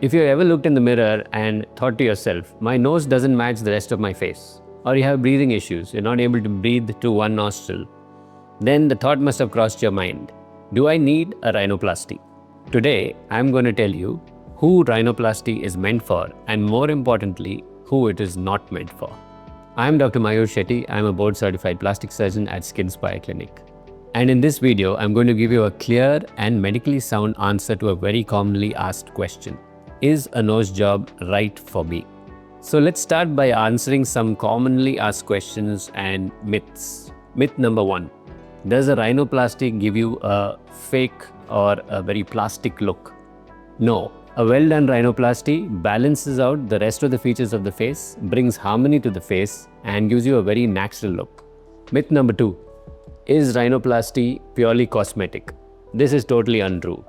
If you ever looked in the mirror and thought to yourself, my nose doesn't match the rest of my face, or you have breathing issues, you're not able to breathe through one nostril, then the thought must have crossed your mind, do I need a rhinoplasty? Today, I'm going to tell you who rhinoplasty is meant for and more importantly, who it is not meant for. I'm Dr. Mayur. I'm a board certified plastic surgeon at SkinSpire Clinic. And in this video, I'm going to give you a clear and medically sound answer to a very commonly asked question. Is a nose job right for me? So let's start by answering some commonly asked questions and myths. Myth number 1. Does a rhinoplasty give you a fake or a very plastic look? No. A well-done rhinoplasty balances out the rest of the features of the face, brings harmony to the face, and gives you a very natural look. Myth number 2. Is rhinoplasty purely cosmetic? This is totally untrue.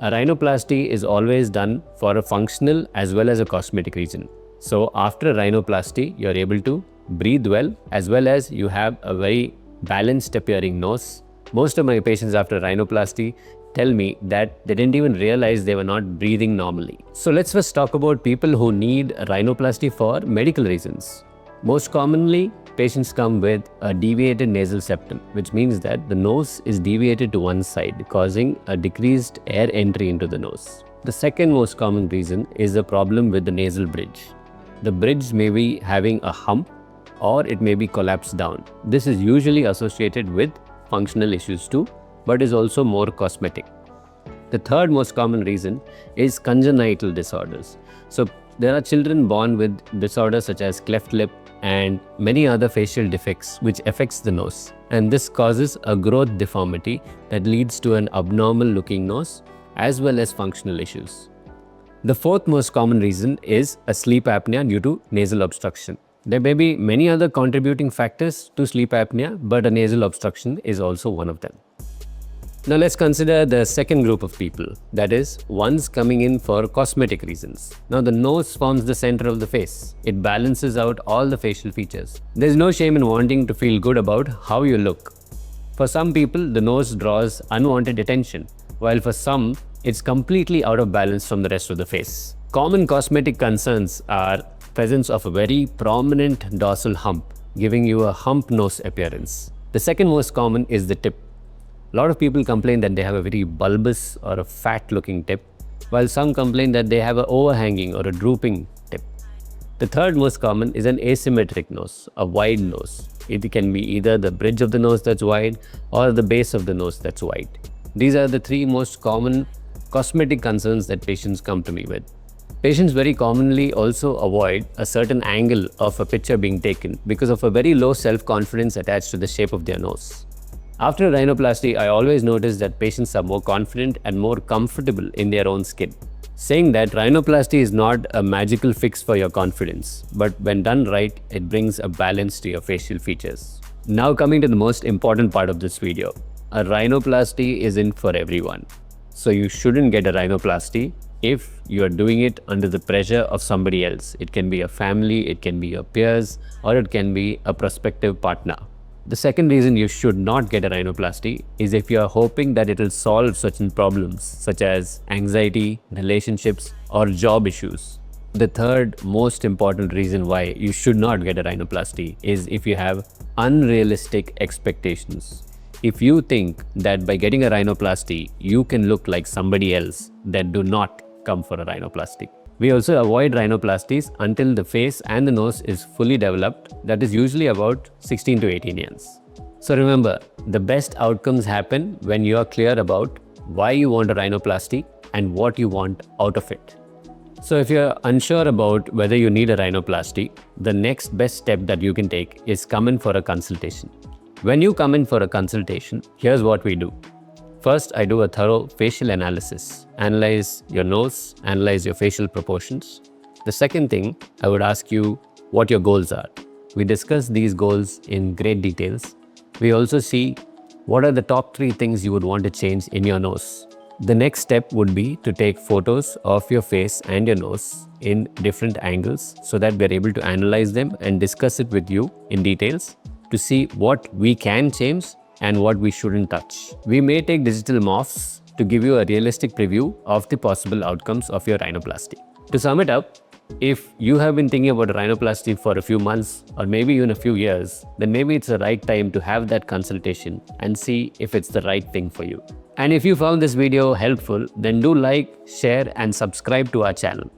A rhinoplasty is always done for a functional as well as a cosmetic reason. So after a rhinoplasty, you're able to breathe well as you have a very balanced appearing nose. Most of my patients after rhinoplasty tell me that they didn't even realize they were not breathing normally. So let's first talk about people who need a rhinoplasty for medical reasons. Most commonly, patients come with a deviated nasal septum, which means that the nose is deviated to one side, causing a decreased air entry into the nose. The second most common reason is a problem with the nasal bridge. The bridge may be having a hump or it may be collapsed down. This is usually associated with functional issues too, but is also more cosmetic. The third most common reason is congenital disorders. So there are children born with disorders such as cleft lip and many other facial defects which affects the nose, and this causes a growth deformity that leads to an abnormal looking nose as well as functional issues. The fourth most common reason is a sleep apnea due to nasal obstruction. There may be many other contributing factors to sleep apnea, but a nasal obstruction is also one of them. Now let's consider the second group of people, that is, ones coming in for cosmetic reasons. Now the nose forms the center of the face. It balances out all the facial features. There's no shame in wanting to feel good about how you look. For some people, the nose draws unwanted attention, while for some, it's completely out of balance from the rest of the face. Common cosmetic concerns are presence of a very prominent dorsal hump, giving you a hump nose appearance. The second most common is the tip. A lot of people complain that they have a very bulbous or a fat looking tip, while some complain that they have an overhanging or a drooping tip. The third most common is an asymmetric nose, a wide nose. It can be either the bridge of the nose that's wide or the base of the nose that's wide. These are the three most common cosmetic concerns that patients come to me with. Patients very commonly also avoid a certain angle of a picture being taken because of a very low self-confidence attached to the shape of their nose. After a rhinoplasty, I always notice that patients are more confident and more comfortable in their own skin. Saying that rhinoplasty is not a magical fix for your confidence, but when done right, it brings a balance to your facial features. Now coming to the most important part of this video. A rhinoplasty isn't for everyone. So you shouldn't get a rhinoplasty if you are doing it under the pressure of somebody else. It can be a family, it can be your peers, or it can be a prospective partner. The second reason you should not get a rhinoplasty is if you are hoping that it will solve certain problems such as anxiety, relationships, or job issues. The third most important reason why you should not get a rhinoplasty is if you have unrealistic expectations. If you think that by getting a rhinoplasty, you can look like somebody else, then do not come for a rhinoplasty. We also avoid rhinoplasties until the face and the nose is fully developed, that is usually about 16 to 18 years. So remember, the best outcomes happen when you are clear about why you want a rhinoplasty and what you want out of it. So if you're unsure about whether you need a rhinoplasty, the next best step that you can take is come in for a consultation. When you come in for a consultation, here's what we do. First, I do a thorough facial analysis, analyze your nose, analyze your facial proportions. The second thing, I would ask you what your goals are. We discuss these goals in great details. We also see what are the top 3 things you would want to change in your nose. The next step would be to take photos of your face and your nose in different angles so that we're able to analyze them and discuss it with you in details to see what we can change and what we shouldn't touch. We may take digital morphs to give you a realistic preview of the possible outcomes of your rhinoplasty. To sum it up, if you have been thinking about rhinoplasty for a few months or maybe even a few years, then maybe it's the right time to have that consultation and see if it's the right thing for you. And if you found this video helpful, then do like, share and subscribe to our channel.